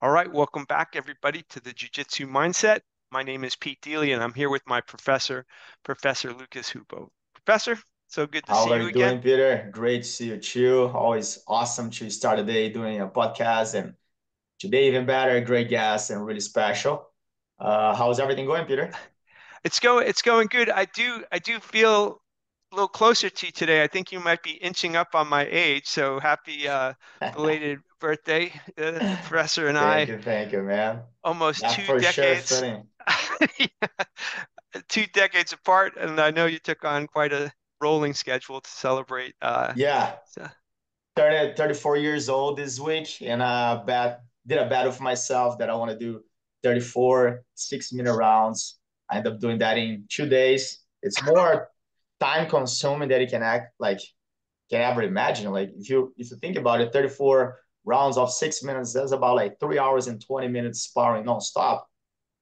All right, welcome back, everybody, to the Jiu Jitsu Mindset. My name is Pete Deely, and I'm here with my professor, Professor Lucas Hupo. Professor, so good to How see are you you again. doing, Peter? Great to see you too. Always awesome to start the day doing a podcast, and today even better, great guest and really special. How's everything going, Peter? It's going good. I do feel a little closer to you today. I think you might be inching up on my age, so happy belated birthday, Professor and I. Thank you, man. Almost That two for sure decades, fitting. 2 decades apart, and I know you took on quite a rolling schedule to celebrate. Yeah, So 34 years old this week, and did a bet with myself that I want to do 34 6-minute rounds. I end up doing that in 2 days. It's more time consuming than you can ever imagine. Like if you think about it, 34 rounds of 6 minutes, that's about like 3 hours and 20 minutes sparring nonstop,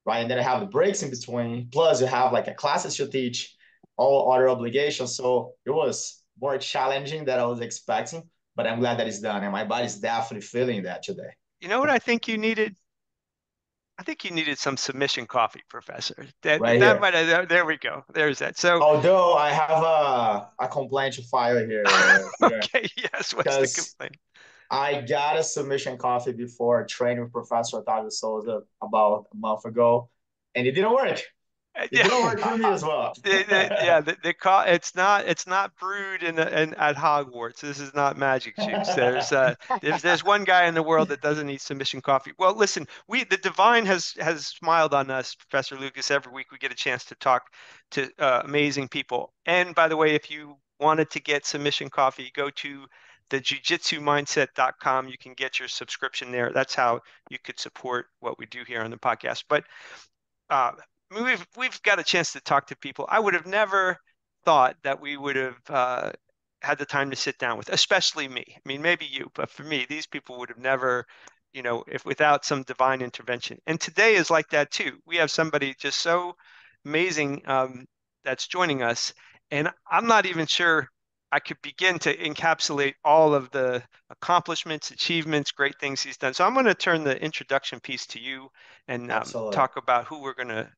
right? And then I have the breaks in between. Plus, you have like a classes to teach, all other obligations. So it was more challenging than I was expecting, but I'm glad that it's done. And my body's definitely feeling that today. you know what I think you needed? I think you needed some submission coffee, Professor. That Right that here. might have, there we go. There's that. So, Although I have a complaint to file here, Peter, okay, yes, what's the because complaint? I got a submission coffee before training with Professor Otavio Sousa about a month ago, and it didn't work. It Yeah, didn't work for me as well. yeah, it's not brewed in at Hogwarts. This is not magic juice. There's one guy in the world that doesn't eat submission coffee. Well, listen, the divine has smiled on us, Professor Lucas. Every week we get a chance to talk to amazing people. And by the way, if you wanted to get submission coffee, go to the jujitsumindset.com. You can get your subscription there. That's how you could support what we do here on the podcast. But uh, we've got a chance to talk to people. I would have never thought that we would have had the time to sit down with, especially me. I mean, maybe you, but for me, these people would have never, if without some divine intervention. And today is like that too. We have somebody just so amazing that's joining us, and I'm not even sure I could begin to encapsulate all of the accomplishments, achievements, great things he's done. So I'm going to turn the introduction piece to you and Absolutely. talk about who we're gonna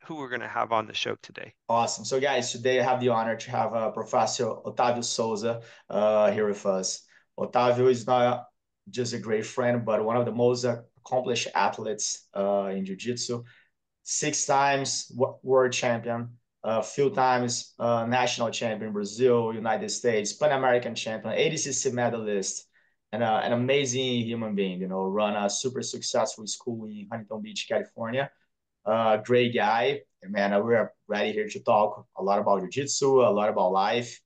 have on the show today. Awesome. So, guys, today I have the honor to have Professor Otavio Sousa here with us. Otavio is not just a great friend, but one of the most accomplished athletes in Jiu Jitsu. 6 times world champion, a few times national champion, Brazil, United States, Pan American champion, ADCC medalist, and an amazing human being. Run a super successful school in Huntington Beach, California. Great guy, and man, we're ready here to talk a lot about jiu-jitsu, a lot about life.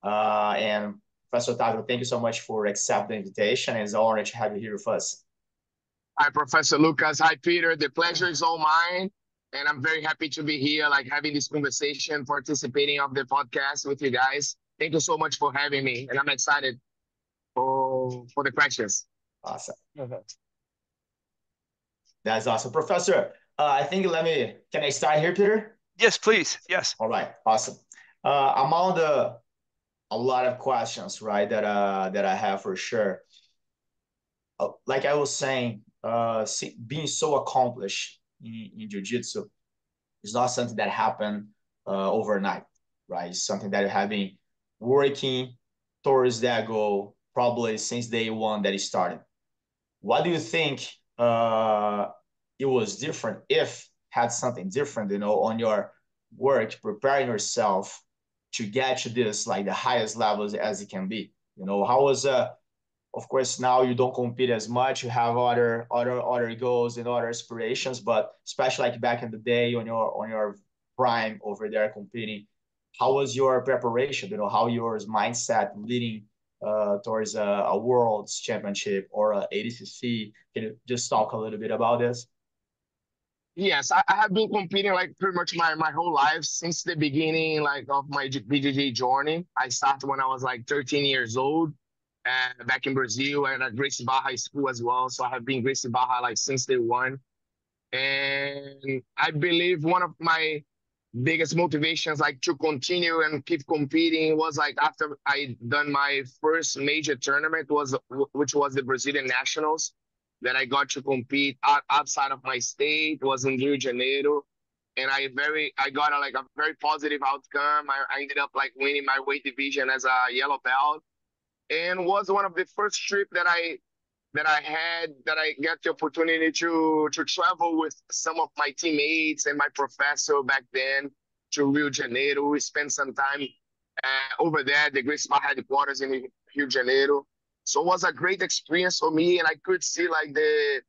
And Professor Otavio, thank you so much for accepting the invitation. It's an honor to have you here with us. Hi, Professor Lucas. Hi, Peter. The pleasure is all mine. And I'm very happy to be here, like having this conversation, participating of the podcast with you guys. Thank you so much for having me. And I'm excited for the questions. Awesome. Okay. That's awesome. Professor, I think can I start here, Peter? Yes, please. Yes. All right, awesome. Among a lot of questions, right, that I have for sure. Like I was saying, being so accomplished in jiu-jitsu is not something that happened overnight, right? It's something that you have been working towards that goal probably since day one that it started. What do you think it was different, if had something different, on your work, preparing yourself to get to this, like the highest levels as it can be? How was of course now you don't compete as much, you have other goals and other aspirations, but especially like back in the day on your prime over there competing, how was your preparation? How your mindset leading towards a world's championship or a ADCC? Can you just talk a little bit about this? Yes, I have been competing like pretty much my whole life since the beginning, like of my BJJ journey. I started when I was like 13 years old, back in Brazil and at Gracie Barra High School as well. So I have been Gracie Barra like since day one. And I believe one of my biggest motivations like to continue and keep competing was like after I done my first major tournament, which was the Brazilian Nationals. that I got to compete outside of my state. It was in Rio de Janeiro, and I got a very positive outcome. I ended up like winning my weight division as a yellow belt, and was one of the first trip that I get the opportunity to travel with some of my teammates and my professor back then to Rio de Janeiro. We spent some time over there at the Great Spa headquarters in Rio de Janeiro. So it was a great experience for me, and I could see like the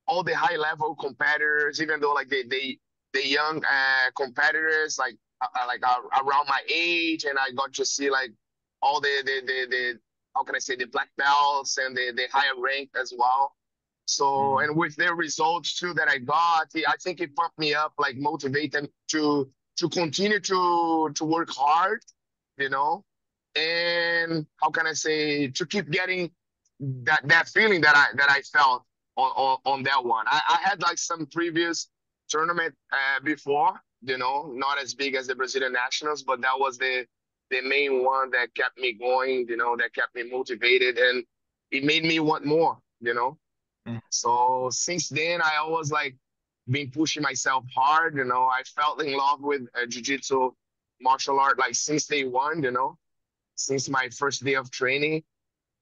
all the high level competitors, even though like the young competitors around my age, and I got to see like all the how can I say, the black belts and the higher rank as well. So, Mhm. and with their results too that I got, I think it pumped me up, like motivated to continue to work hard, you know, and how can I say, to keep getting that feeling that I felt on that one. I had like some previous tournament before, you know, not as big as the Brazilian Nationals, but that was the main one that kept me going, you know, that kept me motivated, and it made me want more, you know. Mhm. So since then, I always like been pushing myself hard, you know. I felt in love with jiu-jitsu martial art like since day one, you know, since my first day of training.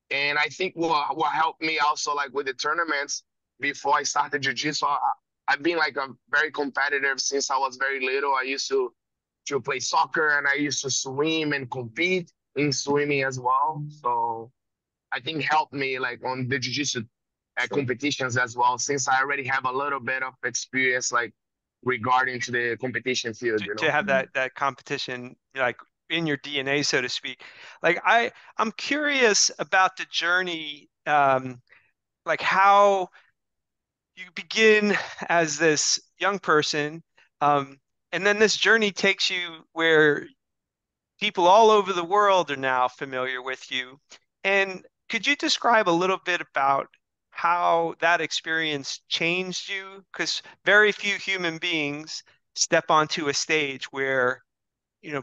And I think what helped me also like with the tournaments before I started jiu-jitsu, I've been like a very competitive since I was very little. I used to play soccer, and I used to swim and compete in swimming as well. So I think helped me like on the jiu-jitsu Sure. competitions as well, since I already have a little bit of experience like regarding to the competition field, you To know. have Mhm. that competition like in your DNA, so to speak. Like I'm curious about the journey, like how you begin as this young person, um, and then this journey takes you where people all over the world are now familiar with you. And could you describe a little bit about how that experience changed you? Because very few human beings step onto a stage where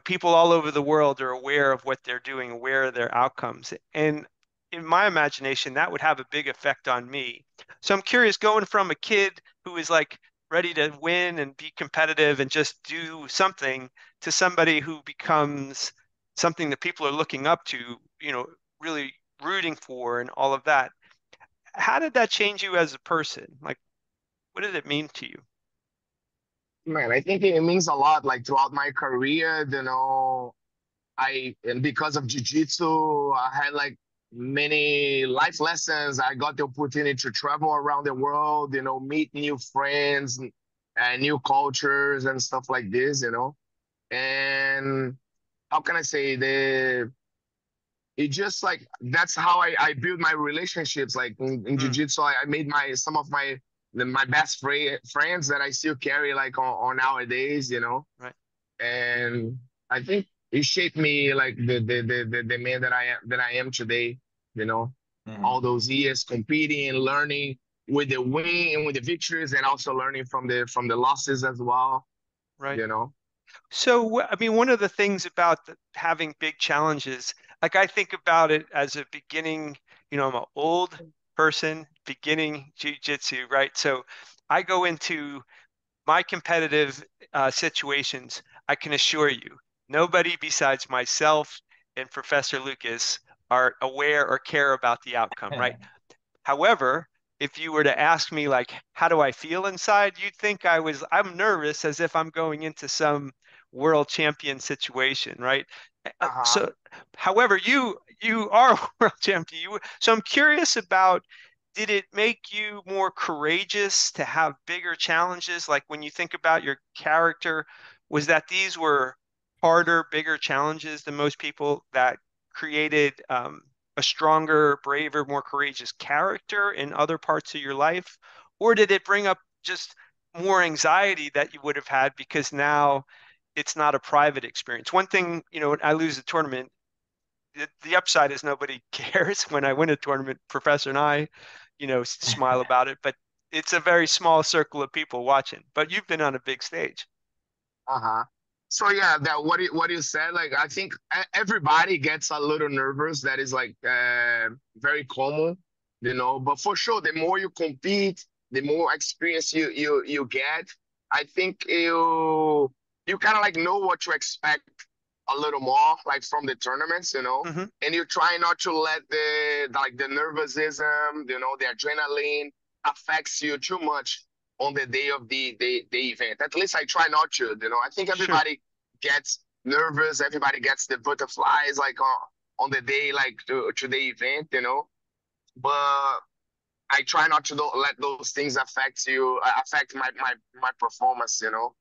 people all over the world are aware of what they're doing, aware of their outcomes. And in my imagination, that would have a big effect on me. So I'm curious, going from a kid who is like ready to win and be competitive and just do something to somebody who becomes something that people are looking up to, really rooting for and all of that. How did that change you as a person? Like, what did it mean to you? Man, I think it means a lot like throughout my career, you know. And because of jiu-jitsu, I had like many life lessons. I got the opportunity to travel around the world, you know, meet new friends and new cultures and stuff like this, you know. And how can I say, it just like that's how I build my relationships. Like in Mm, jiu-jitsu, I made some of my best friends that I still carry like on nowadays, you know. right. And I think it shaped me like the man that I am today, you know, Mhm. all those years competing and learning with the win and with the victories, and also learning from the losses as well, Right. you know. So, I mean, one of the things about having big challenges, like I think about it as a beginning, I'm an old person beginning jiu-jitsu, right? So I go into my competitive situations, I can assure you, nobody besides myself and Professor Lucas are aware or care about the outcome, right? However, if you were to ask me like, how do I feel inside? You'd think I'm nervous as if I'm going into some world champion situation, right? Uh-huh. So, however, you are a world champion. So I'm curious about, did it make you more courageous to have bigger challenges? Like when you think about your character, was that these were harder, bigger challenges than most people that created a stronger, braver, more courageous character in other parts of your life? Or did it bring up just more anxiety that you would have had because now it's not a private experience? One thing, I lose a tournament, the upside is nobody cares. When I win a tournament, Professor and I, smile about it, but it's a very small circle of people watching. But you've been on a big stage. Uh-huh. So yeah, that what you said, like I think everybody gets a little nervous. That is like very common, you know. But for sure, the more you compete, the more experience you get. I think you kind of like know what to expect a little more, like from the tournaments, you know. Hmm. And you try not to let the nervousism, you know, the adrenaline affects you too much on the day of the event. At least I try not to, you know. I think Sure. everybody gets nervous, everybody gets the butterflies like on the day like to the event, you know. But I try not to let those things affect my performance, you know,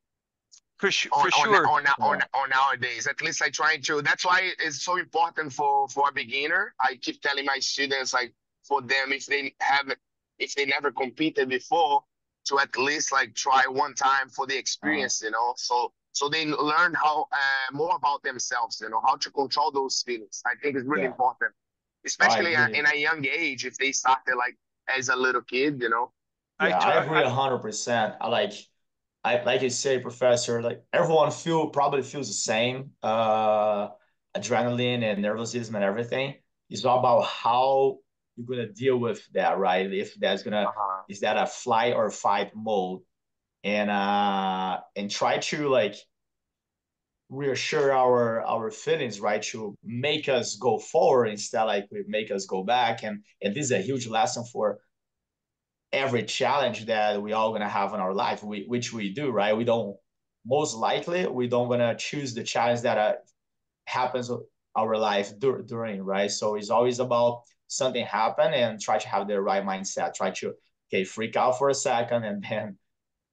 For sure. Yeah. on nowadays. At least I try to. That's why it's so important for a beginner. I keep telling my students like for them if they never competed before to at least like try one time for the Uh, experience, you know. So they learn how more about themselves, you know, how to control those feelings. I think it's really yeah. important, I especially agree. in a young age if they started like as a little kid, you know. I, Yeah, t- I agree I 100%. I like you say, professor, like everyone probably feels the same. Adrenaline and nervousness and everything. It's all about how you're gonna deal with that, right? If that's gonna Uh-huh. is that a flight or fight mode, and try to like reassure our feelings, right? To make us go forward instead like we make us go back. And this is a huge lesson for every challenge that we all gonna have in our life, which we do, right? We don't most likely we don't gonna choose the challenge that happens our life during, right? So it's always about something happen and try to have the right mindset. Try to okay, freak out for a second and then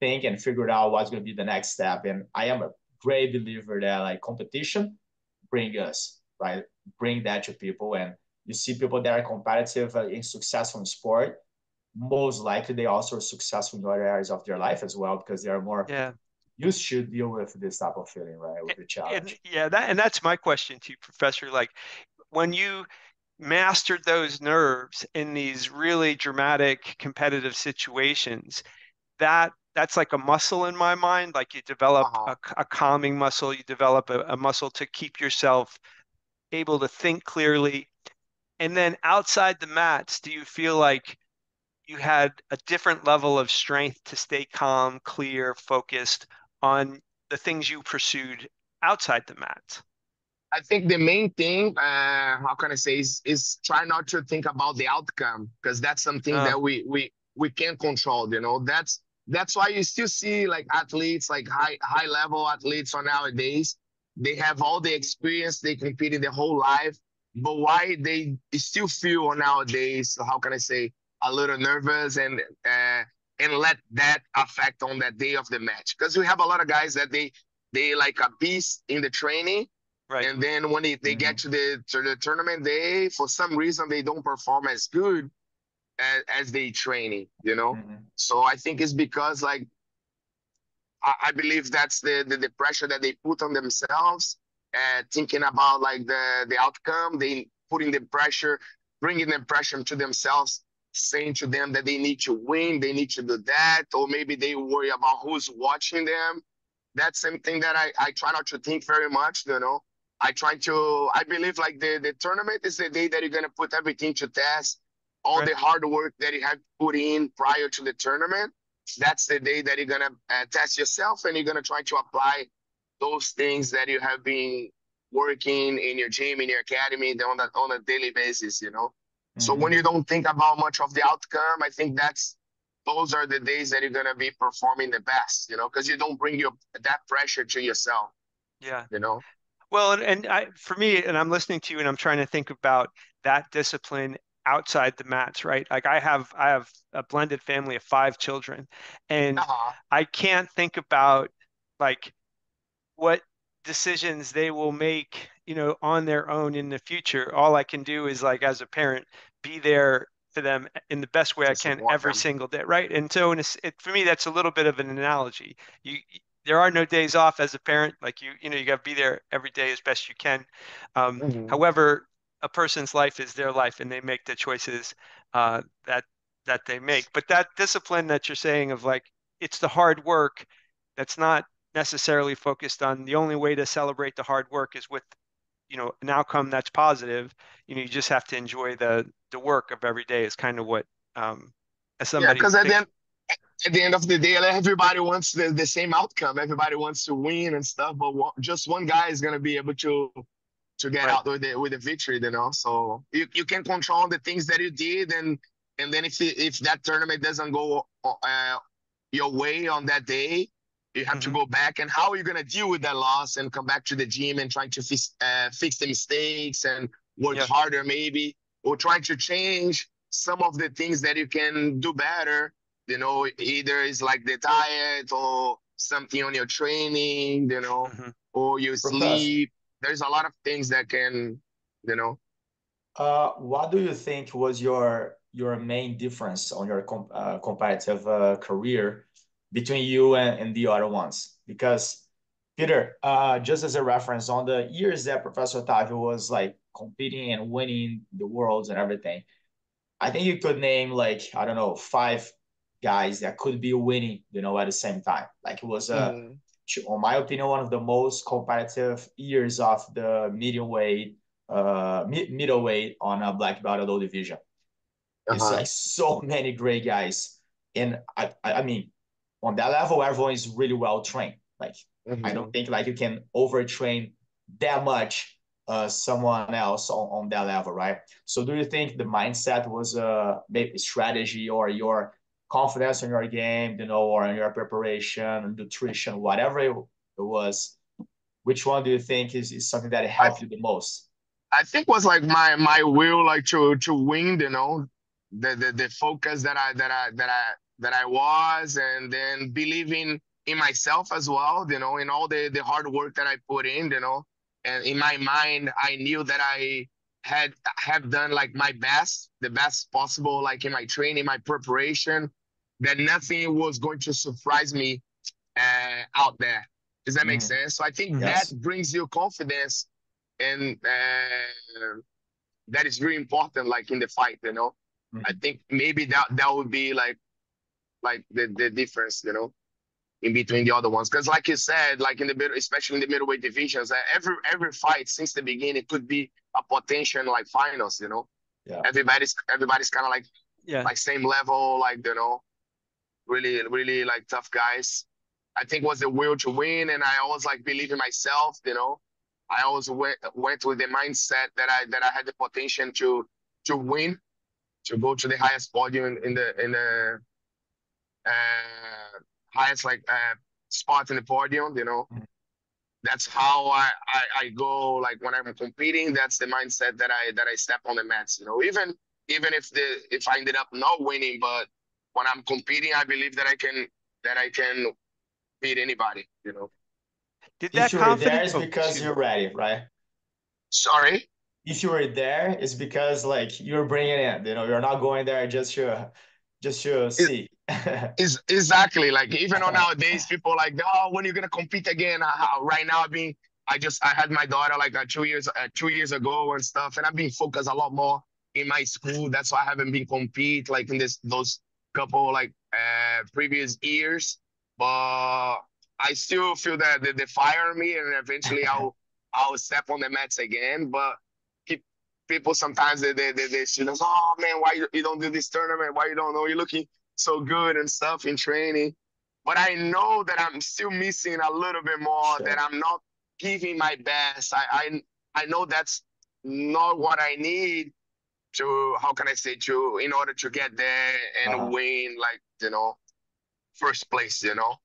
think and figure out what's gonna be the next step. And I am a great believer that like competition bring us right, bring that to people. And you see people that are competitive and successful in sport, most likely they also are successful in other areas of their life as well because they are more yeah. used to deal with this type of feeling, right? With the And challenge. yeah, that's my question to you, Professor. Like when you mastered those nerves in these really dramatic competitive situations, that's like a muscle in my mind. Like you develop Uh-huh. a calming muscle, you develop a muscle to keep yourself able to think clearly. And then outside the mats, do you feel like you had a different level of strength to stay calm, clear, focused on the things you pursued outside the mats? I think the main thing, how can I say, is try not to think about the outcome because that's something Uh, that we can't control. You know, that's why you still see like athletes, like high level athletes on nowadays. They have all the experience, they competed their whole life, but why they still feel nowadays? How can I say, a little nervous and let that affect on that day of the match? Because we have a lot of guys that they like a beast in the training right, and then when they get Mm-hmm. to the tournament day, for some reason they don't perform as good as they training, you know. Mm-hmm. So I think it's because like I believe that's the pressure that they put on themselves, thinking about like the outcome. They putting the pressure, bringing the pressure to themselves, saying to them that they need to win, they need to do that, or maybe they worry about who's watching them. That's something that I try not to think very much, you know. I believe like the tournament is the day that you're gonna put everything to test, all right. the hard work that you have put in prior to the tournament. That's the day that you're gonna test yourself and you're gonna try to apply those things that you have been working in your gym, in your academy, on a daily basis, you know. So when Mm-hmm. you don't think about much of the outcome, I think those are the days that you're gonna be performing the best, you know, because you don't bring that pressure to yourself, Yeah. you know. Well, and for me, and I'm listening to you, and I'm trying to think about that discipline outside the mats, right? Like I have a blended family of five children, and Uh-huh. I can't think about like what decisions they will make, on their own in the future. All I can do is like as a parent, be there for them in the best way I To can support every them. single day, right? And so for me, that's a little bit of an analogy. There are no days off as a parent. Like you got to be there every day as best you can. Hmm. However, a person's life is their life, and they make the choices that they make. But that discipline that you're saying of like it's the hard work that's not necessarily focused on the only way to celebrate the hard work is with an outcome that's positive. You just have to enjoy the work of every day is kind of what, as Yeah, somebody who because thinks, at the end of the day, like, everybody wants the same outcome. Everybody wants to win and stuff, but just one guy is gonna be able to get right. out with the victory, you know. So you can control the things that you did, and then if that tournament doesn't go your way on that day, you have to Hmm. go back. And how are you gonna deal with that loss and come back to the gym and trying to fix the mistakes and work Yeah. harder maybe, or trying to change some of the things that you can do better. You know, either it's like the diet or something on your training, you know, Hmm. or your Professor, sleep. There's a lot of things that can, you know. what do you think was your main difference on your competitive career between you and the other ones? Because Peter, just as a reference, on the years that Professor Otavio was like competing and winning the worlds and everything, I think you could name like I don't know 5 guys that could be winning, at the same time. Like it was Mhm. on my opinion, one of the most competitive years of the medium weight, middleweight on a black belt adult division. It's Uh-huh. like so many great guys, and I mean, on that level, everyone is really well trained. Like I don't Mhm. think like you can overtrain that much someone else on that level, right? So do you think the mindset was maybe strategy or your confidence in your game, or in your preparation, nutrition, whatever it was? Which one do you think is something that I helped you the most? I think was like my will, like to win, you know, the focus that I was, and then believing in myself as well, you know, in all the hard work that I put in, you know. And in my mind I knew that I have done like my best, the best possible, like in my training, my preparation, that nothing was going to surprise me out there. Does that make Mhm. sense? So I think Hmm. that Yes. brings you confidence, and that is very important, like in the fight, you know. I Mhm. think maybe that would be like the difference, you know, in between the other ones. Because like you said, like in the middle, especially in the middleweight divisions, every fight since the beginning could be a potential like finals, you know. Yeah. Everybody's kind of Yeah. like same level, like, you know, really really like tough guys. I think was the will to win, and I always like believe in myself, you know. I always went with the mindset that I had the potential to win, to go to the highest podium in the uh, highest like spot in the podium, you know. Mhm. That's how I go, like when I'm competing. That's the mindset that I step on the mats, you know. Even if I ended up not winning, but when I'm competing, I believe that I can beat anybody, you know. Did If that you're there, confidence? it's Oh, because excuse me. you're ready, right? Sorry. If you were there, it's because like you're bringing it in. You're not going there just to see. Is exactly, like even on nowadays, people like, oh, when you're gonna compete again? Right now, I had my daughter like 2 years ago and stuff, and I've been focused a lot more in my school. That's why I haven't been compete like in those couple like previous years. But I still feel that they fire me, and eventually I'll step on the mats again. But keep, people sometimes they students, oh man, why you don't do this tournament? Why you don't know? You're looking so good and stuff in training. But I know that I'm still missing a little bit more, that Sure. I'm not giving my best. I know that's not what I need to, how can I say, to in order to get there and Uh-huh. win, like, you know, first place, you know.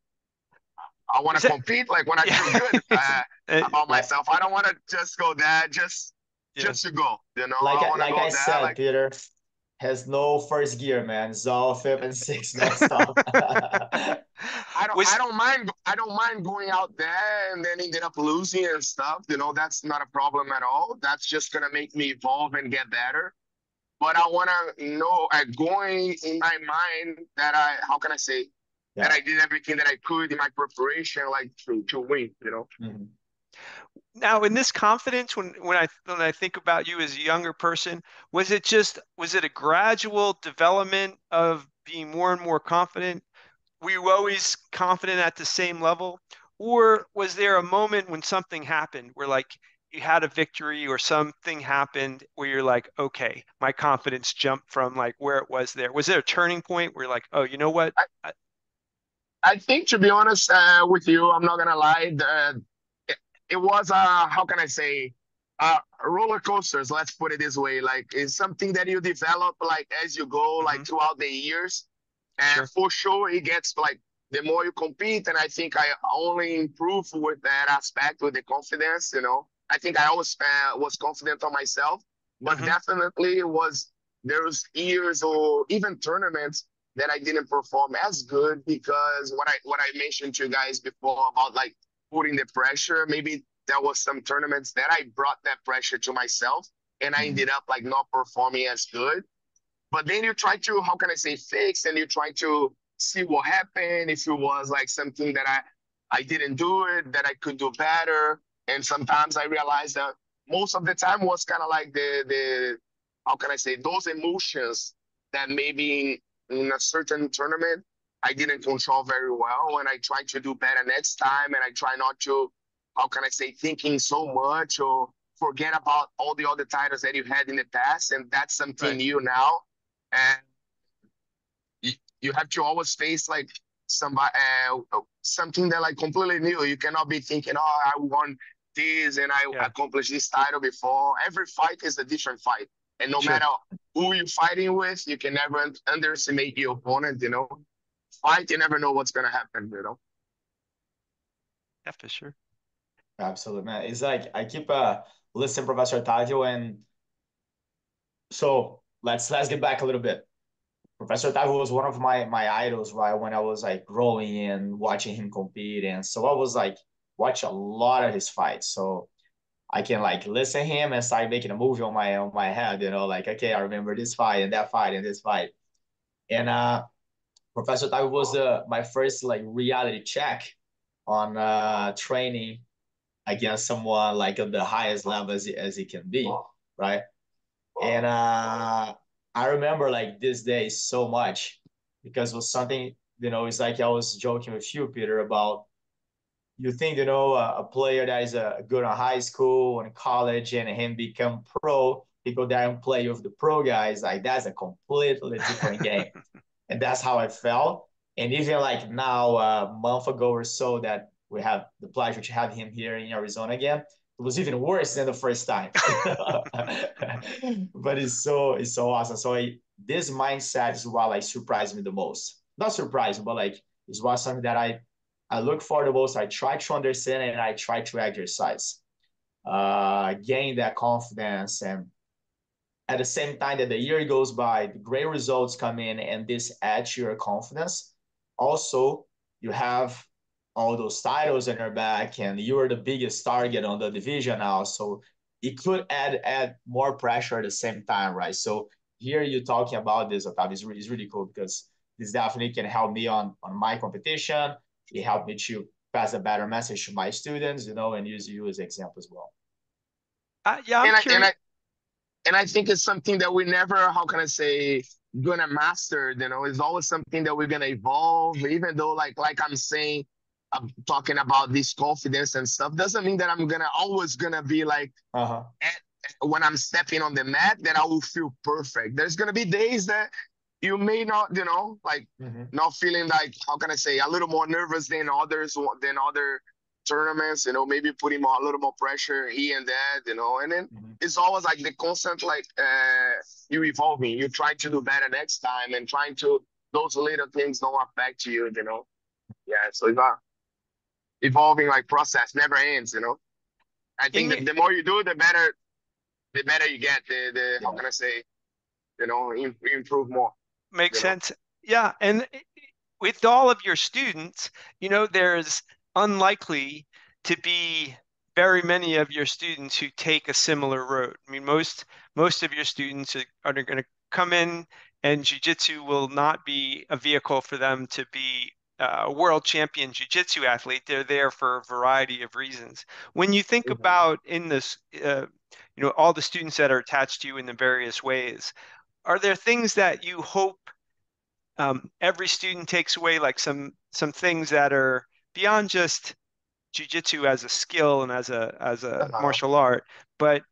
I want Is to that? compete like when I Yeah. feel good Uh, about Like myself. I don't want to just go there yeah. just to go, you know. like I want to like go I there said, like, Peter has no first gear, man. It's all fifth and sixth non-stop. I don't I Was don't mind I don't mind going out there and then ended up losing and stuff. You know, that's not a problem at all. That's just gonna make me evolve and get better. But I wanna know, going in my mind, that I, how can I say, that Yeah. I did everything that I could in my preparation, like to win, you know. Mhm. now in this confidence, when I think about you as a younger person, was it a gradual development of being more and more confident? Were you always confident at the same level? Or was there a moment when something happened where like you had a victory or something happened where you're like, okay, my confidence jumped from like where it was there? Was there a turning point where you're like, oh, you know what? I think, to be honest, with you, I'm not gonna lie. It was how can I say, roller coasters. Let's put it this way. Like, it's something that you develop like as you go, Hmm. like throughout the years. And Sure. for sure, it gets like the more you compete, and I think I only improve with that aspect, with the confidence. I think I always was confident on myself, but Hmm. definitely it was there was years or even tournaments that I didn't perform as good because what I mentioned to you guys before about like putting the pressure. Maybe there was some tournaments that I brought that pressure to myself, and I Mhm. ended up like not performing as good. But then you try to, how can I say, fix, and you try to see what happened, if it was like something that I didn't do it, that I could do better. And sometimes I realized that most of the time was kind of like the how can I say, those emotions that maybe in a certain tournament I didn't control very well, and I try to do better next time, and I try not to, how can I say, thinking so much or forget about all the other titles that you had in the past, and that's something Right. new now. And you, you have to always face like somebody something that like completely new. You cannot be thinking, oh, I won this and I Yeah. accomplished this title before. Every fight is a different fight, and no Sure. matter who you're fighting with, you can never underestimate your opponent. Fight, you never know what's gonna happen. Yeah, for sure. Absolutely, man. It's like I keep listening Professor Otavio, and so let's get back a little bit. Professor Otavio was one of my idols, right? When I was like growing and watching him compete, and so I was like watch a lot of his fights. So I can like listen to him and start making a movie on my head, like okay, I remember this fight and that fight and this fight. And Professor Otavio was my first like reality check on training against someone like at the highest level as he can be, right? And I remember like this day so much because it was something, it's like I was joking with you, Peter, about you think, a player that is good in high school and college and him become pro, he go there and play with the pro guys. Like that's a completely different game. And that's how I felt. And even like now, a month ago or so, that we have the pleasure to have him here in Arizona again. It was even worse than the first time. But it's so awesome. So this mindset is what like surprised me the most. Not surprised, but like it's what something that I look for the most. I try to understand and I try to exercise, gain that confidence, and at the same time that the year goes by, the great results come in and this adds to your confidence. Also, you have all those titles in your back and you're the biggest target on the division now. So it could add more pressure at the same time, right? So here you're talking about this, Otavio, is really cool because this definitely can help me on my competition. It helped me to pass a better message to my students, and use you as an example as well. Yeah, I'm And I and curious. I and I think it's something that we never, how can I say, gonna master. It's always something that we're gonna evolve. Even though, like I'm saying, I'm talking about this confidence and stuff, doesn't mean that I'm gonna always gonna be like Uh-huh. at, when I'm stepping on the mat that I will feel perfect. There's gonna be days that you may not, like Mm-hmm. not feeling like, how can I say, a little more nervous than other tournaments. Maybe putting a little more pressure here and there. And then Mm-hmm. it's always like the constant like you evolving. You trying to do better next time and trying to those little things don't affect you. Yeah, so it's not evolving like process never ends. I In think your that the more you do, the better you get. The how Yeah. can I say, improve more. Makes You know. sense. Yeah, and with all of your students, there's unlikely to be very many of your students who take a similar road. I mean, most of your students are going to come in, and jiu-jitsu will not be a vehicle for them to be a world champion jiu-jitsu athlete. They're there for a variety of reasons. When you think Mhm. about in this, all the students that are attached to you in the various ways, are there things that you hope every student takes away, like some things that are beyond just jiu-jitsu as a skill and as a Uh-huh. martial art, but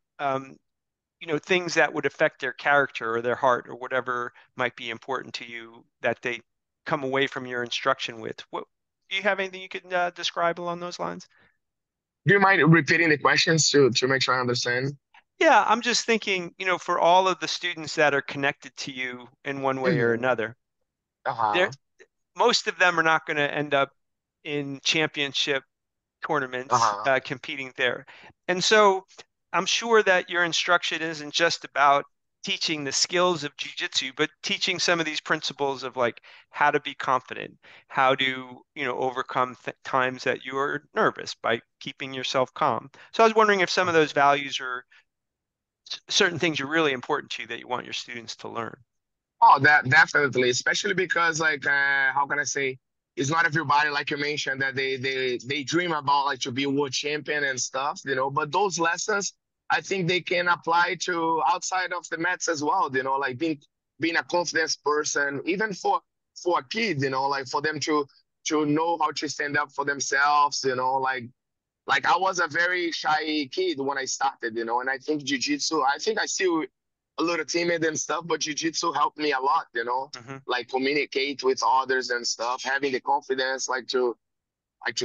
things that would affect their character or their heart or whatever might be important to you that they come away from your instruction with. What do you have anything you can describe along those lines? Do you mind repeating the questions to make sure I understand? Yeah, I'm just thinking, for all of the students that are connected to you in one way or Hmm. another, there Uh-huh. most of them are not going to end up in championship tournaments Uh-huh. competing there. And so I'm sure that your instruction isn't just about teaching the skills of jiu-jitsu, but teaching some of these principles of like how to be confident, how to, overcome th times that you are nervous by keeping yourself calm. So I was wondering if some of those values are certain things are really important to you that you want your students to learn. Oh, that definitely, especially because like how can I say, it's not everybody like you mentioned that they dream about like to be world champion and stuff, but those lessons I think they can apply to outside of the mats as well, like being a confidence person, even for a kid, like for them to know how to stand up for themselves, like I was a very shy kid when I started, and I think jiu-jitsu, I think I still a little timid and stuff, but jiu-jitsu helped me a lot, Hmm. like communicate with others and stuff, having the confidence like to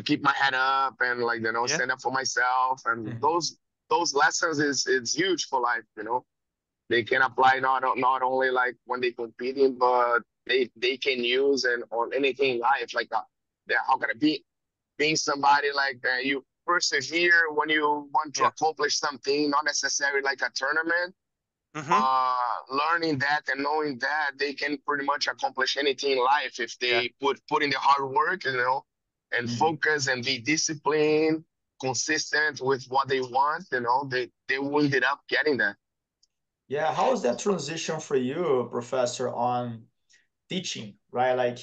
keep my head up and like Yeah, stand up for myself. And Mhm. those lessons is huge for life. They can apply not only like when they competing, but they can use and on anything in life, like how can I being somebody like you persevere when you want to yeah. accomplish something, not necessarily like a tournament, Hmm. but learning that and knowing that they can pretty much accomplish anything in life if Yeah. they put in the hard work, and Mhm. focus and be disciplined, consistent with what they want, they will end up getting that. Yeah, how is that transition for you, Professor, on teaching, right? Like,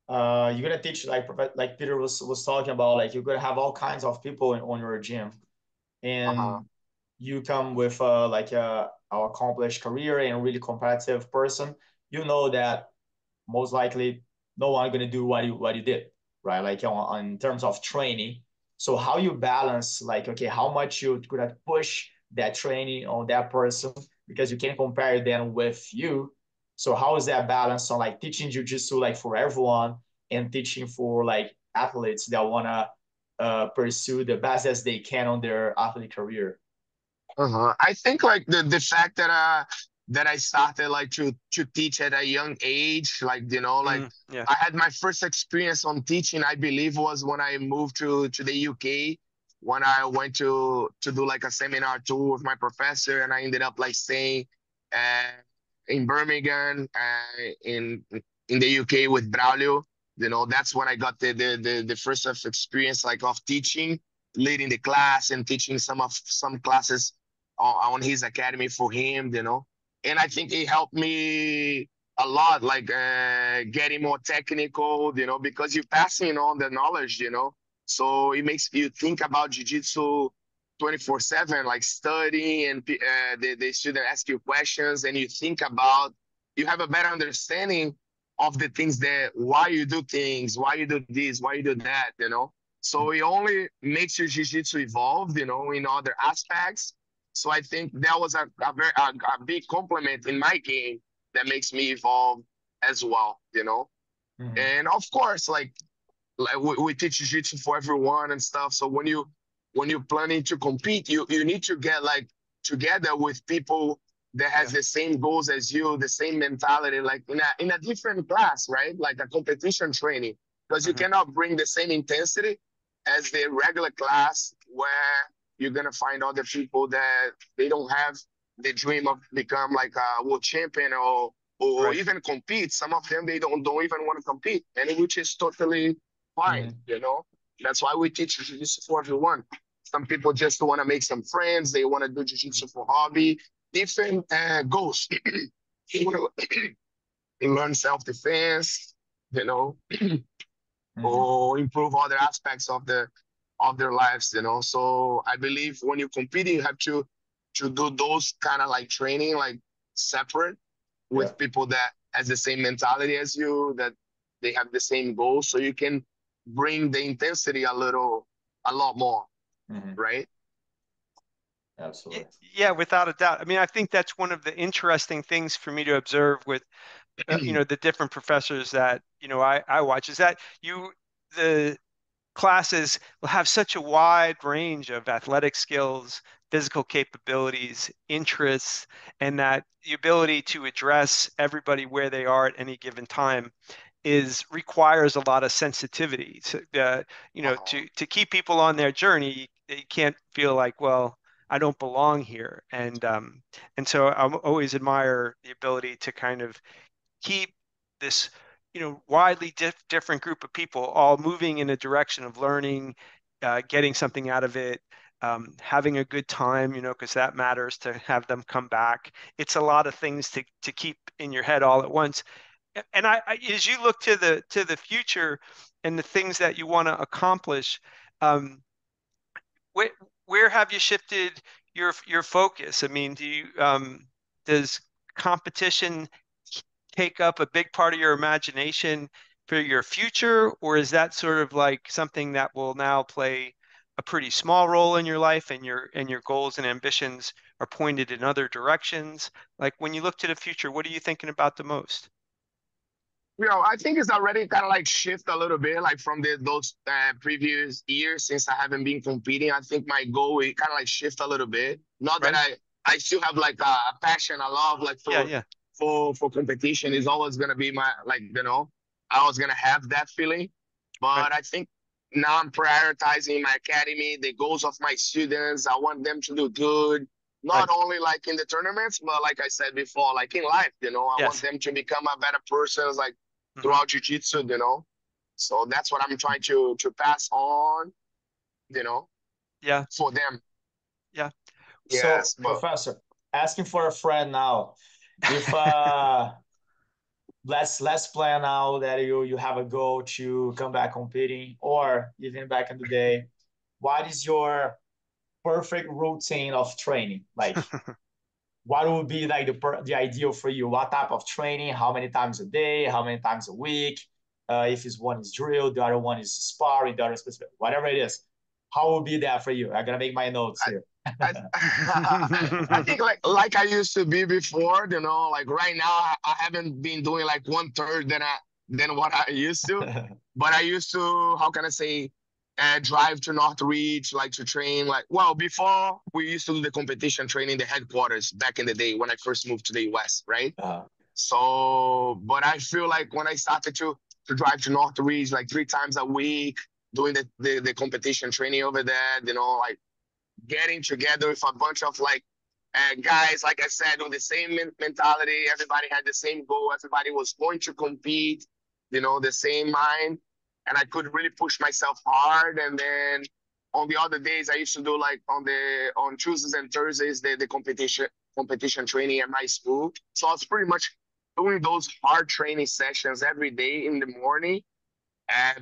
you're gonna teach like Peter was talking about, like you're gonna have all kinds of people on your gym, Uh-huh. and you come with like a accomplished career and a really competitive person. You know that most likely no one gonna do what you did, right? Like on terms of training. So how you balance like okay, how much you could push that training on that person because you can compare them with you. So how is that balance on like teaching jujitsu like for everyone and teaching for like athletes that wanna pursue the best as they can on their athlete career? Uh-huh. I think like the fact that I started like to teach at a young age, like like Mm, yeah. I had my first experience on teaching, I believe was when I moved to the UK, when I went to do like a seminar tour with my professor, and I ended up like staying uh, in Birmingham, in the UK with Braulio. That's when I got the first of experience like of teaching, leading the class and teaching some classes on his academy for him. And I think it helped me a lot, like getting more technical, because you're passing on the knowledge. So it makes you think about jiu-jitsu 24/7, like studying, and the student ask you questions and you think about, you have a better understanding of the things that, why you do things, why you do this, why you do that. So it only makes your jiu-jitsu evolve, in other aspects. So I think that was a big compliment in my game that makes me evolve as well. Mhm. And of course, like we teach jiu-jitsu for everyone and stuff. So when you're planning to compete, you need to get like together with people that has Yeah. the same goals as you, the same mentality, like in a different class, right? Like a competition training, because you Hmm. cannot bring the same intensity as the regular class where you're gonna find other people that they don't have the dream of become like a world champion or Right. even compete. Some of them they don't even want to compete, and which is totally fine. Mhm. That's why we teach jiu-jitsu for everyone. Some people just want to make some friends. They want to do jiu-jitsu for hobby. Different goals. You want to learn self-defense, you know, Mhm. or improve other aspects of their lives. So I believe when you compete, you have to do those kind of like training, like separate Yeah. with people that has the same mentality as you, that they have the same goals, so you can bring the intensity a little. a lot more, Mhm. right? Y- Absolutely. Yeah, without a doubt. I mean, I think that's one of the interesting things for me to observe with, the different professors that, I watch is that the classes will have such a wide range of athletic skills, physical capabilities, interests, and that the ability to address everybody where they are at any given time is requires a lot of sensitivity Uh-huh. to keep people on their journey. You can't feel like, well, I don't belong here. And so I always admire the ability to kind of keep this, widely different group of people all moving in a direction of learning, getting something out of it, having a good time, because that matters to have them come back. It's a lot of things to keep in your head all at once. And as you look to the future and the things that you want to accomplish, um, where where have you shifted your focus? I mean, does competition take up a big part of your imagination for your future, or is that sort of like something that will now play a pretty small role in your life, and your goals and ambitions are pointed in other directions? Like when you look to the future, what are you thinking about the most? I think it's already kind of like shift a little bit, like from those previous years since I haven't been competing. I think my goal is kind of like shift a little bit. Not that Right? I still have like a passion, a love like Yeah, for yeah, competition is always gonna be my like I was gonna have that feeling, right. but I think now I'm prioritizing my academy, the goals of my students. I want them to do good, not Right. only like in the tournaments, but like I said before, like in life. I want Yes. them to become a better person, like Hmm. throughout jiu-jitsu. So that's what I'm trying to pass on, you know, Yeah, for them. yeah. So, Yes, but Professor, asking for a friend now. If let's plan now that you have a goal to come back competing, or even back in the day, what is your perfect routine of training? Like, what would be like the ideal for you? What type of training? How many times a day? How many times a week? If it's one is drill, the other one is sparring, the other is specific, whatever it is. How will be that for you? I gotta make my notes here. I I think like I used to be before, like right now I haven't been doing like one third than what I used to. But I used to, how can I say, drive to Northridge, like to train. Like, well, before we used to do the competition training, the headquarters back in the day when I first moved to the US, right? uh, So, but I feel like when I started to drive to Northridge like 3 times a week, doing the competition training over there, like getting together with a bunch of like guys, like I said, with the same mentality. Everybody had the same goal. Everybody was going to compete, the same mind. And I could really push myself hard. And then on the other days, I used to do like on Tuesdays and Thursdays, the competition training at my school. So I was pretty much doing those hard training sessions every day in the morning.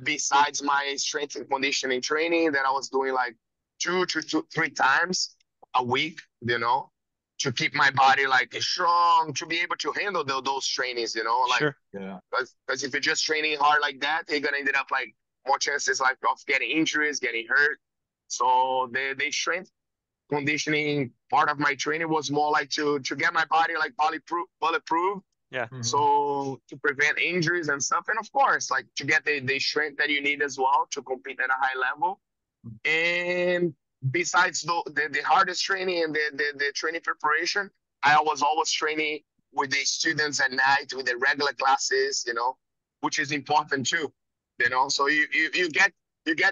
Besides my strength and conditioning training that I was doing like two, 3 times a week, to keep my body like strong, to be able to handle those trainings, like Sure. yeah. because if you're just training hard like that, you're gonna end up like more chances like of getting injuries, getting hurt. So the strength conditioning part of my training was more like to get my body like bulletproof, Yeah. Mhm. so to prevent injuries and stuff, and of course, like to get the strength that you need as well to compete at a high level. And besides the hardest training and the training preparation, I was always training with the students at night with the regular classes, which is important too. So you get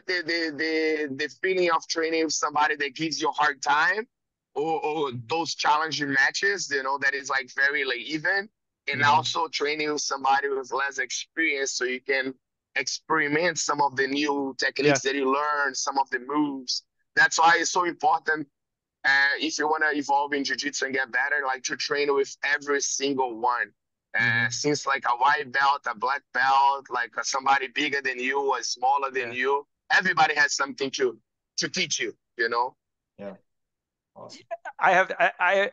the feeling of training with somebody that gives you a hard time, or those challenging matches, that is like very like even, and Mhm. also training with somebody with less experience so you can experiment some of the new Yeah. techniques that you learn, some of the moves. That's why it's so important. If you want to evolve in jiu-jitsu and get better, like to train with every single one. Mhm. Since like a white belt, a black belt, like somebody bigger than you or smaller than Yeah. you, everybody has something to teach you. Yeah. Awesome.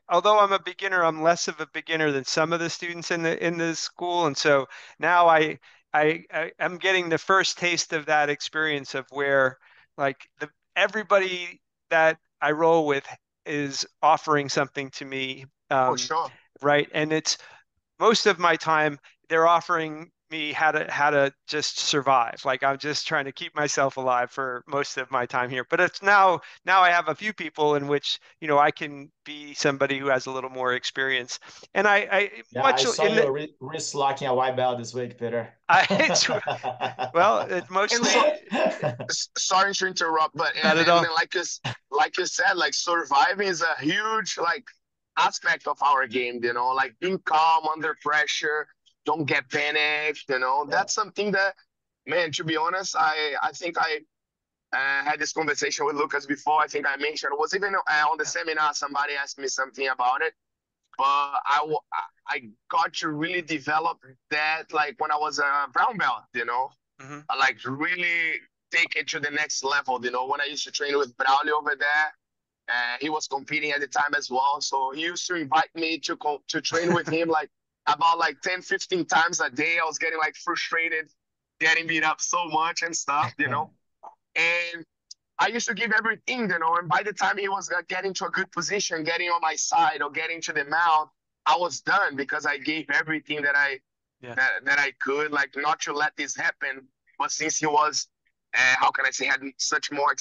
Although I'm a beginner, I'm less of a beginner than some of the students in the school. And so now I'm getting the first taste of that experience of where like everybody that I roll with is offering something to me, For sure. right? And it's most of my time they're offering me how to just survive. Like I'm just trying to keep myself alive for most of my time here. But it's now I have a few people in which, I can be somebody who has a little more experience. And I Yeah, I much saw in you the wrist locking a white belt this week, Peter. it's well, it's And so, mostly sorry to interrupt, but not at and all. then like you said, like surviving is a huge like aspect of our game, like being calm under pressure, don't get panicked, Yeah. That's something that, man, to be honest, I think I had this conversation with Lucas before. I think I mentioned it was even on the seminar. Somebody asked me something about it, but I got to really develop that like when I was a brown belt, Hmm. I like really take it to the next level. When I used to train with Braulio over there, he was competing at the time as well. So he used to invite me to train with him like about like 10, 15 times a day. I was getting like frustrated, getting beat up so much and stuff. And I used to give everything. And by the time he was getting to a good position, getting on my side or getting to the mount, I was done because I gave everything that I Yeah, that I could, like not to let this happen. But since he was, how can I say, had such more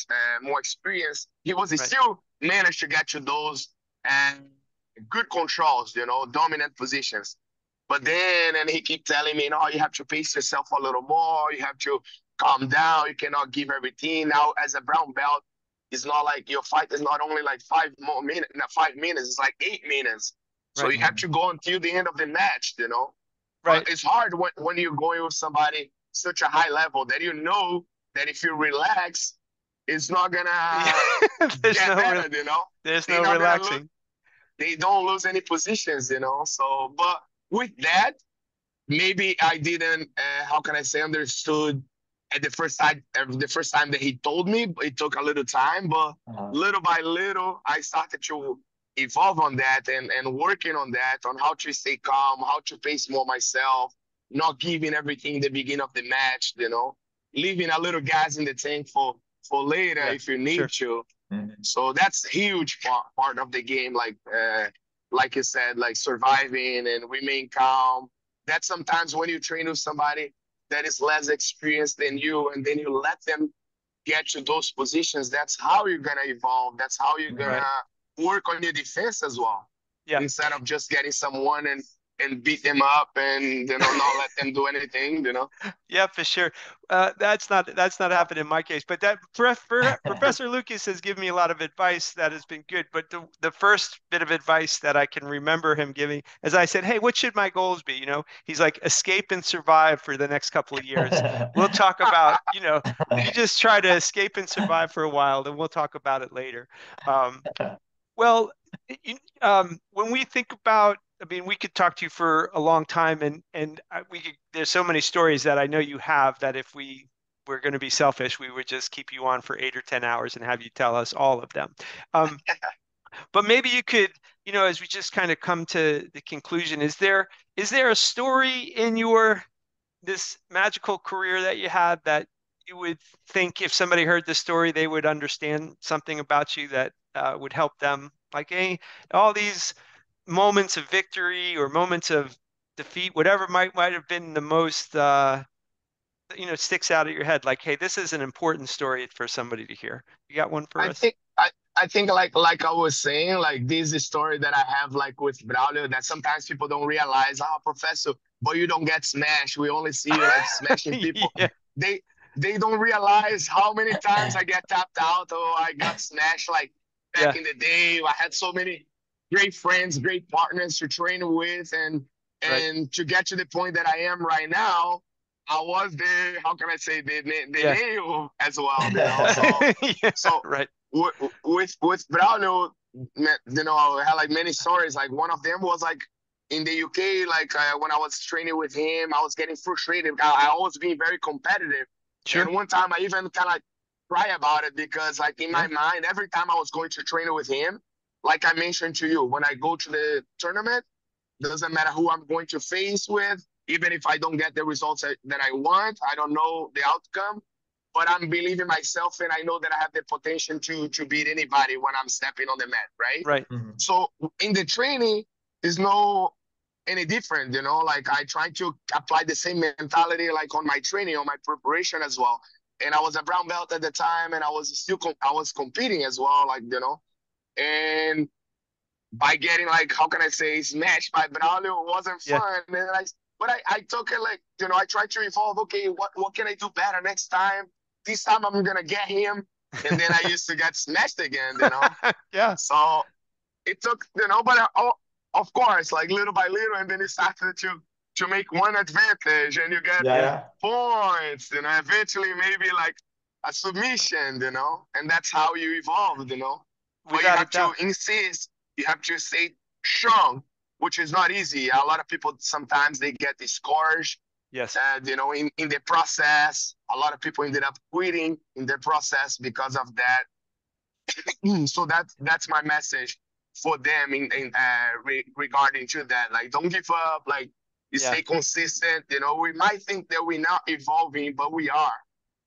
experience, he was right, still managed to get to those uh, good controls, dominant positions. But then, and he keep telling me, no, you have to pace yourself a little more. You have to calm down. You cannot give everything. Now, as a brown belt, it's not like your fight is not only like 5 more minutes, not 5 minutes. It's like 8 minutes. So right, you have to go until the end of the match. But right. it's hard when you're going with somebody such a high level that you know that if you relax, it's not gonna There's get no real, better. there's They're no not gonna lose. relaxing. They don't lose any positions. So, but with that, maybe I didn't. How can I say understood at the first time that he told me. It took a little time, but Uh-huh. little by little, I started to evolve on that and working on that, on how to stay calm, how to pace more myself, not giving everything in the beginning of the match, leaving a little gas in the tank for later Yeah, if you need sure. to. Mhm. So that's a huge part of the game, like you said, like surviving and remain calm. That sometimes when you train with somebody that is less experienced than you, and then you let them get to those positions, that's how you're gonna evolve. That's how you're Right. gonna work on your defense as well, Yeah. instead of just getting someone and beat them up and not let them do anything. Yeah, for sure. That's not happened in my case, but that Professor Lucas has given me a lot of advice that has been good. But the first bit of advice that I can remember him giving, as I said, "Hey, what should my goals be?" He's like, "Escape and survive for the next couple of years. We'll talk about, you just try to escape and survive for a while, then we'll talk about it later." Um, well, when we think about, I mean, we could talk to you for a long time, and there's so many stories that I know you have that if we were going to be selfish, we would just keep you on for 8 or 10 hours and have you tell us all of them. Um, but maybe you could, as we just kind of come to the conclusion, is there a story in your this magical career that you had that you would think if somebody heard the story, they would understand something about you that would help them? Like, hey, all these moments of victory or moments of defeat, whatever might have been the most, sticks out of your head. Like, hey, this is an important story for somebody to hear. You got one for I us? think I think like I was saying, like this is a story that I have like with Braulio that sometimes people don't realize, professor, but you don't get smashed. We only see you like smashing people. Yeah, They they don't realize how many times I get tapped out or I got smashed like back yeah, in the day. I had so many great friends, great partners to train with right. and to get to the point that I am right now. I was the, how can I say, the Yeah. nail as well. So Yeah, so right. with Braulio, I had like many stories. Like one of them was like in the UK, like when I was training with him, I was getting frustrated. I always being very competitive, Sure. and one time I even kind of cry about it because like in my Yeah. mind, every time I was going to train with him, like I mentioned to you, when I go to the tournament, doesn't matter who I'm going to face with, even if I don't get the results that I want, I don't know the outcome. but I'm believing myself and I know that I have the potential to beat anybody when I'm stepping on the mat, right? Right. Mhm. So in the training, is no any different, you know, like I try to apply the same mentality like on my training, on my preparation as well. And I was a brown belt at the time and I was still I was competing as well, like, you know, and by getting like, how can I say, smashed by Braulio wasn't Yeah. fun. And I took it like, you know, I tried to evolve. Okay, what can I do better next time? This time I'm gonna get him. And then I used to get smashed again, you know. Yeah. So it took, you know, but of course, like little by little, and then it started to make one advantage, and you get Yeah, Yeah. yeah. points, you know. Eventually, maybe like a submission, you know, and that's how you evolve, you know. But you Without a have to doubt. insist. You have to stay strong, which is not easy. A lot of people sometimes they get discouraged, Yes. you know, in the process. A lot of people ended up quitting in the process because of that. So that's my message for them in regarding to that. Like, don't give up. Like, you Yeah. stay consistent. You know, we might think that we're not evolving, but we are.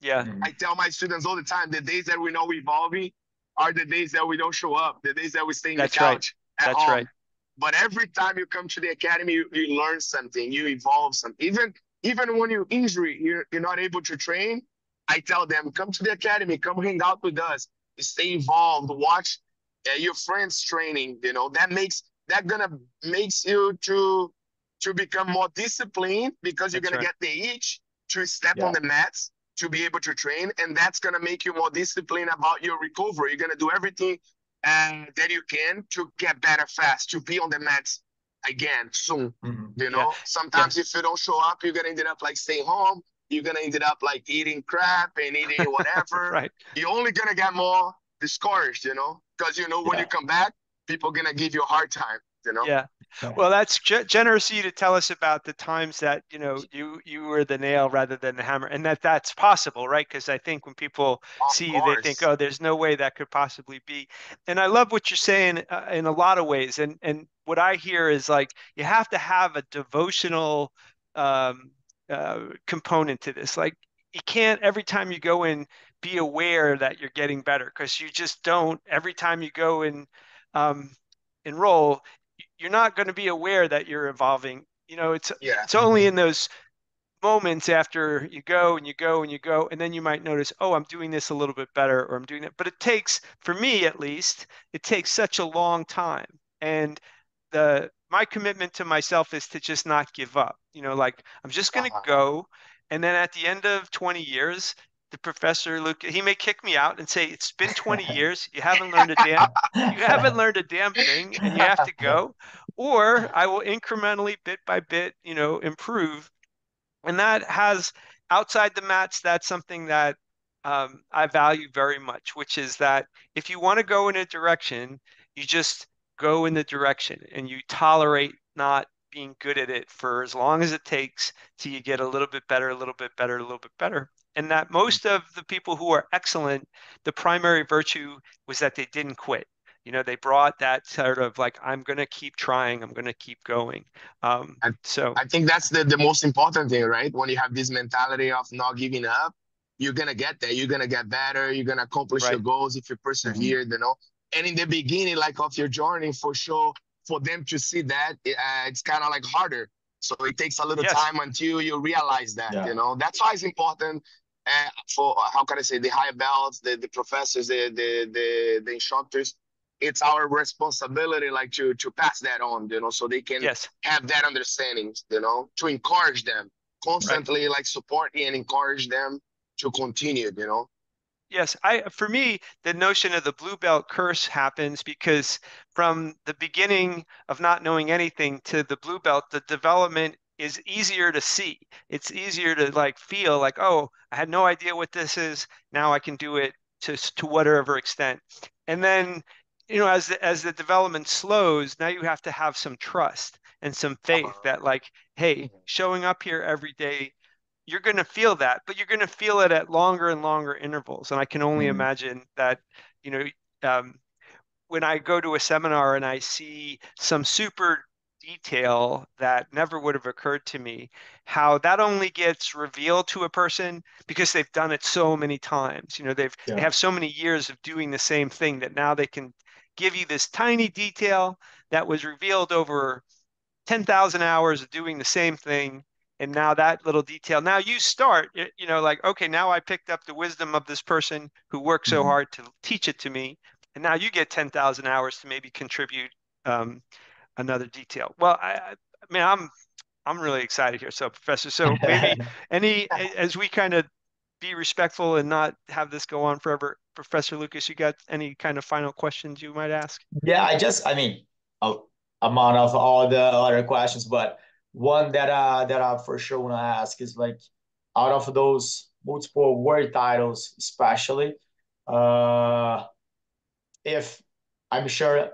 Yeah. Mhm. I tell my students all the time, the days that we're not evolving are the days that we don't show up, the days that we stay in the That's right. couch at That's right. home. But every time you come to the academy, you learn something, you evolve something. Even when you're injured, you're not able to train. I tell them, come to the academy, come hang out with us, stay involved, watch your friends training. You know that gonna makes you to become more disciplined because you're That's gonna right. get the itch to step on Yeah. the mats to be able to train, and that's gonna make you more disciplined about your recovery. You're gonna do everything that you can to get better fast, to be on the mats again soon. Mhm. You Yeah. know, Yeah. sometimes if you don't show up, you're gonna end up like staying home. You're gonna end up like eating crap and eating whatever. Right. You're only gonna get more discouraged, you know, because you know when you Yeah. come back, people gonna give you a hard time, you know. Yeah. Yeah. Well, that's generous of you to tell us about the times that, you know, you were the nail rather than the hammer, and that's possible, right? Because I think when people Of see you, they think, course, oh, there's no way that could possibly be. And I love what you're saying in a lot of ways. And what I hear is like you have to have a devotional um, component to this. Like you can't every time you go in be aware that you're getting better because you just don't. Every time you go in um, enroll, you're not going to be aware that you're evolving. You know, yeah. it's only in those moments after you go and you go and you go, and then you might notice, oh, I'm doing this a little bit better, or I'm doing that. But it takes, for me at least, it takes such a long time. And the my commitment to myself is to just not give up. You know, like I'm just going to Uh-huh. go, and then at the end of 20 years, the professor Luke, he may kick me out and say, "It's been 20 years. you haven't learned a damn thing, and you have to go." Or I will incrementally, bit by bit, you know, improve, and that has outside the mats, that's something that I value very much, which is that if you want to go in a direction, you just go in the direction and you tolerate not being good at it for as long as it takes till you get a little bit better, a little bit better, a little bit better. And that most of the people who are excellent, the primary virtue was that they didn't quit. You know, they brought that sort of like, I'm going to keep trying, I'm going to keep going. I, So, I think that's the most important thing, right? When you have this mentality of not giving up, you're gonna get there. You're gonna get better. You're gonna accomplish your right. goals if you Mhm. persevere, you know. And in the beginning, like of your journey, for sure, for them to see that, it's kind of like harder. So it takes a little Yes. time until you realize that, you Yeah. know. That's why it's important for how can I say the higher belts, the professors, the instructors. It's our responsibility, like to pass that on, you know, so they can Yes. have that understanding, you know, to encourage them Right. constantly, like support and encourage them to continue, you know. Yes. For me, the notion of the blue belt curse happens because from the beginning of not knowing anything to the blue belt, the development is easier to see. It's easier to like feel like, oh, I had no idea what this is. Now I can do it to whatever extent. And then, you know, as the development slows, now you have to have some trust and some faith Uh-huh. that like, hey, showing up here every day, you're going to feel that, but you're going to feel it at longer and longer intervals. And I can only Mhm. imagine that, you know, when I go to a seminar and I see some super detail that never would have occurred to me, how that only gets revealed to a person because they've done it so many times. They Yeah. have so many years of doing the same thing that now they can give you this tiny detail that was revealed over 10,000 hours of doing the same thing. And now that little detail, now you start, like, okay, now I picked up the wisdom of this person who worked so Mhm. hard to teach it to me. And now you get 10,000 hours to maybe contribute um, another detail. Well, I mean, I'm really excited here. So, Professor, so maybe as we kind of be respectful and not have this go on forever, Professor Lucas, you got any kind of final questions you might ask? Yeah, I mean, a amount of all the other questions, but one that I for sure want to ask is like, out of those multiple world titles, especially, uh, if I'm sure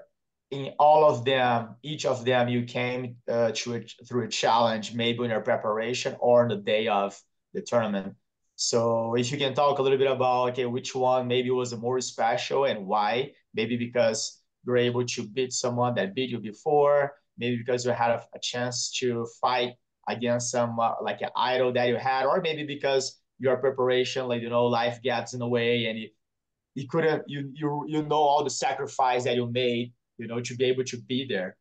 in all of them, each of them, you came through a challenge, maybe in your preparation or on the day of the tournament. So if you can talk a little bit about, okay, which one maybe was the more special and why? Maybe because you're able to beat someone that beat you before, maybe because you had a chance to fight against some like an idol that you had, or maybe because your preparation, like life gets in the way and you couldn't you know all the sacrifice that you made to be able to be there.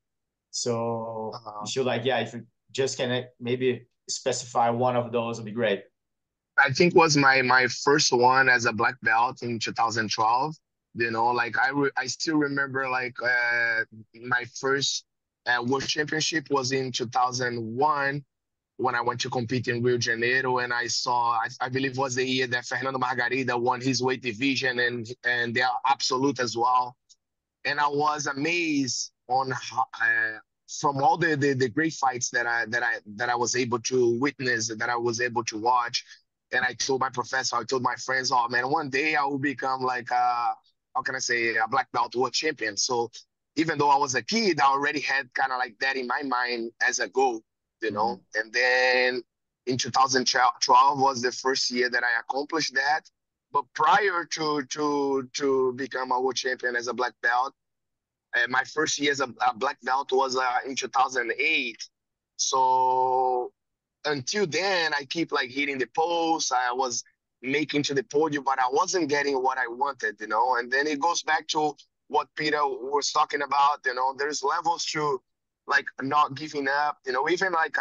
So Uh, you feel like, yeah, if you just can maybe specify one of those would be great. I think was my first one as a black belt in 2012. Like I still remember like my first world championship was in 2001 when I went to compete in Rio de Janeiro, and I saw I believe was the year that Fernando Margarida won his weight division and the absolute as well. And I was amazed on how, from all the great fights that I was able to witness, that I was able to watch. And I told my professor, I told my friends, oh man, one day I will become like how can I say, a black belt world champion. So even though I was a kid, I already had kind of like that in my mind as a goal, Mm-hmm. And then in 2012 was the first year that I accomplished that. But prior to become a world champion as a black belt, my first year as a black belt was in 2008. So until then, I keep like hitting the post. I was making to the podium, but I wasn't getting what I wanted. And then it goes back to what Peter was talking about. There's levels to like not giving up. Even like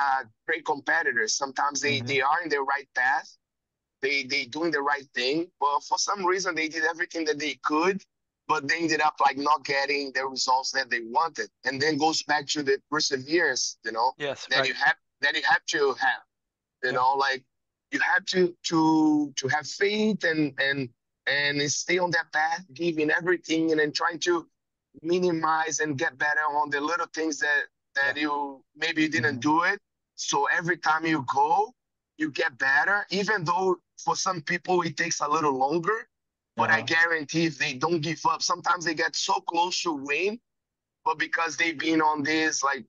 great competitors, sometimes they Mm-hmm. are in the right path, they doing the right thing, but for some reason they did everything that they could, but they ended up like not getting the results that they wanted. And then goes back to the perseverance, Yes, that right. you have to have, Yeah. like you have to have faith and stay on that path, giving everything and then trying to minimize and get better on the little things that Yeah. you maybe you didn't Mm-hmm. do it. So every time you go, you get better, even though for some people it takes a little longer. But I Uh-huh. guarantee if they don't give up, sometimes they get so close to win, but because they've been on this like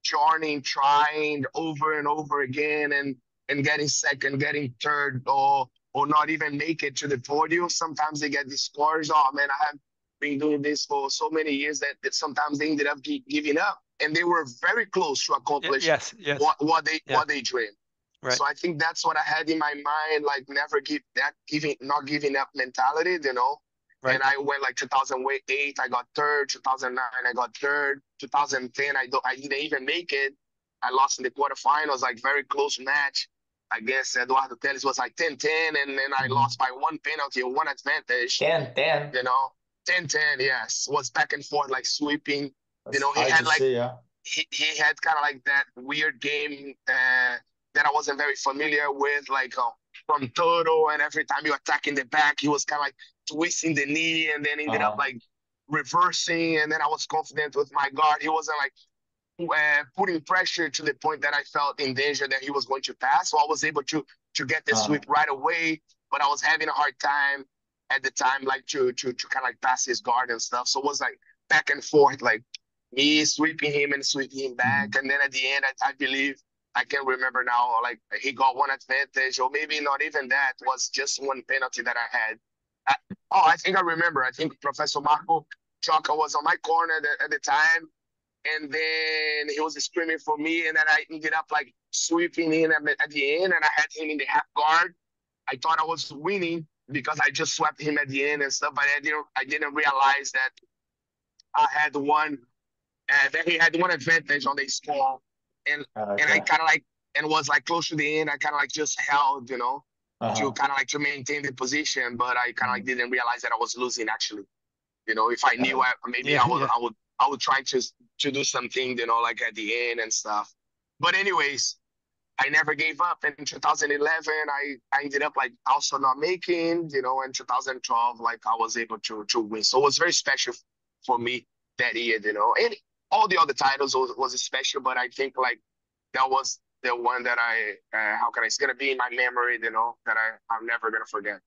journey, trying over and over again and getting second, getting third, or not even make it to the podium, sometimes they get discouraged. Oh man, I have been doing this for so many years that sometimes they ended up giving up, and they were very close to accomplish Yes, yes. Yeah, what they dreamed. right, So I think that's what I had in my mind, like never give that giving not giving up mentality. right. And I went like 2008, I got third. 2009, I got third. 2010, I didn't even make it. I lost in the quarterfinals, like very close match. I guess Eduardo Teles was like 10-10, and then I Mm-hmm. lost by one penalty or one advantage. 10-10. You know, 10-10, yes, was back and forth like sweeping. That's He hard had to like see, yeah. he had kind of like that weird game that I wasn't very familiar with, like from Toto, and every time you attack in the back, he was kind of like twisting the knee and then ended up Uh-huh. like reversing. And then I was confident with my guard. He wasn't like putting pressure to the point that I felt in danger that he was going to pass. So I was able to get the Uh-huh. sweep right away, but I was having a hard time at the time, like to kind of like pass his guard and stuff. So it was like back and forth, like me sweeping him and sweeping him back. Mm-hmm. And then at the end, I believe I can remember now, like he got one advantage, or maybe not even that, was just one penalty that I had. I, oh, I think I remember. I think Professor Marco Chaka was on my corner at the time, and then he was screaming for me, and then I ended up like sweeping in at the end, and I had him in the half guard. I thought I was winning because I just swept him at the end and stuff, but I didn't realize that I had one that he had one advantage on the score, and I Okay. kind of like and was like close to the end. I kind of like just held, to Uh-huh. kind of like to maintain the position, but I kind of like Mhm. didn't realize that I was losing actually. If I Got knew, it. maybe Yeah, yeah. I would try to do something, like at the end and stuff. But anyways, I never gave up. In 2011, I ended up like also not making, in 2012, like I was able to win. So it was very special for me that year, and all the other titles was special, but I think like that was the one that how can it's going to be in my memory, that I'm never going to forget.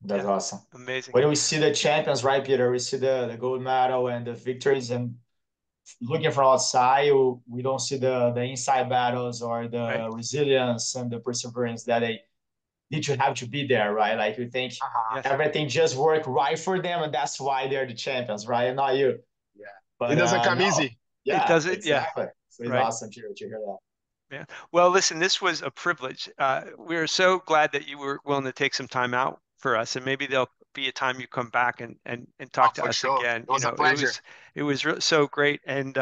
That's Yeah. awesome. Amazing. When we see the champions, right, Peter, we see the gold medal and the victories, and looking from outside, we don't see the inside battles or Right. the resilience and the perseverance that they need to have to be there, right? Like we think Uh-huh. Yes. everything just worked right for them, and that's why they're the champions, right? And not you. Yeah. It But doesn't come no, easy. It yeah, does it. Yeah. exactly. So it's Right. awesome to hear that. Yeah. Well, listen, this was a privilege. We're so glad that you were willing to take some time out for us, and maybe there'll be a time you come back and Oh, talk to for us sure. again. It was a pleasure. It was so great, and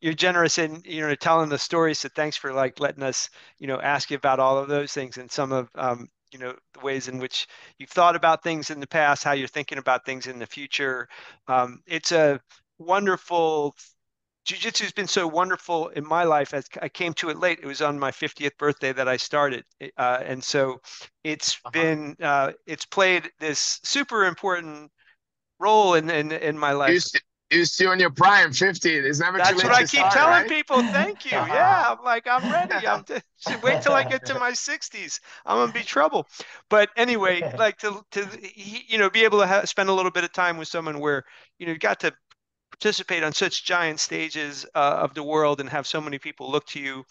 you're generous in telling the story. So thanks for like letting us ask you about all of those things and some of the ways in which you've thought about things in the past, how you're thinking about things in the future. It's a wonderful Jiu-Jitsu has been so wonderful in my life. As I came to it late, it was on my 50th birthday that I started, and so Uh-huh. it's played this super important role in my You life. st- you still in your prime, 50. It's never too That's what late I to keep start, telling right? people. Thank you. Yeah, I'm like I'm ready. Wait till I get to my 60s. I'm gonna be trouble. But anyway, like to be able to spend a little bit of time with someone where you got to participate on such giant stages of the world and have so many people look to you.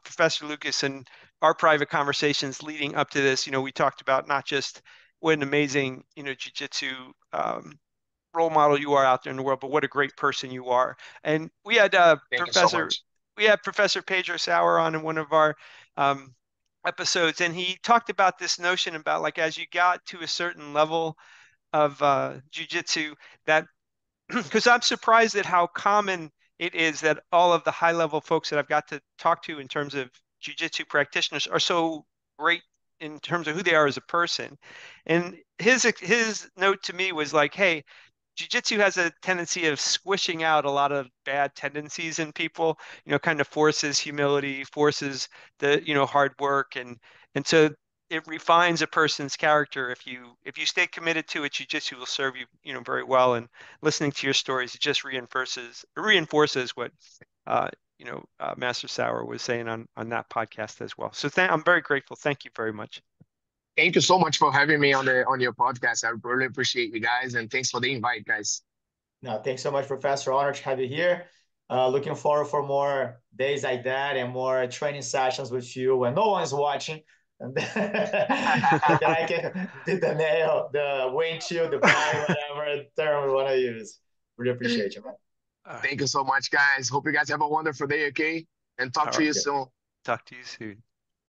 Professor Lucas, and our private conversations leading up to this, we talked about not just what an amazing, jiu-jitsu role model you are out there in the world, but what a great person you are. And Thank you so much. We had Professor Pedro Sauer on in one of our um, episodes, and he talked about this notion about like as you got to a certain level of jiu-jitsu, that because I'm surprised at how common it is that all of the high level folks that I've got to talk to in terms of jujitsu practitioners are so great in terms of who they are as a person. And his note to me was like, hey, jiu-jitsu has a tendency of squishing out a lot of bad tendencies in people, kind of forces humility, forces the, hard work, and so it refines a person's character. If you stay committed to it, jiu-jitsu will serve you, very well. And listening to your stories, it just reinforces what uh, Master Sauer was saying on that podcast as well. So I'm very grateful. Thank you very much. Thank you so much for having me on your podcast. I really appreciate you guys, and thanks for the invite, guys. No, thanks so much, Professor. Honor to have you here. Looking forward for more days like that and more training sessions with you when no one's watching. And then, and then I can do the nail, the wind chill, the body, whatever term we want to use. Really appreciate you, man. All right. Thank you so much, guys. Hope you guys have a wonderful day, okay? And talk All to right. you Yeah. soon. Talk to you soon.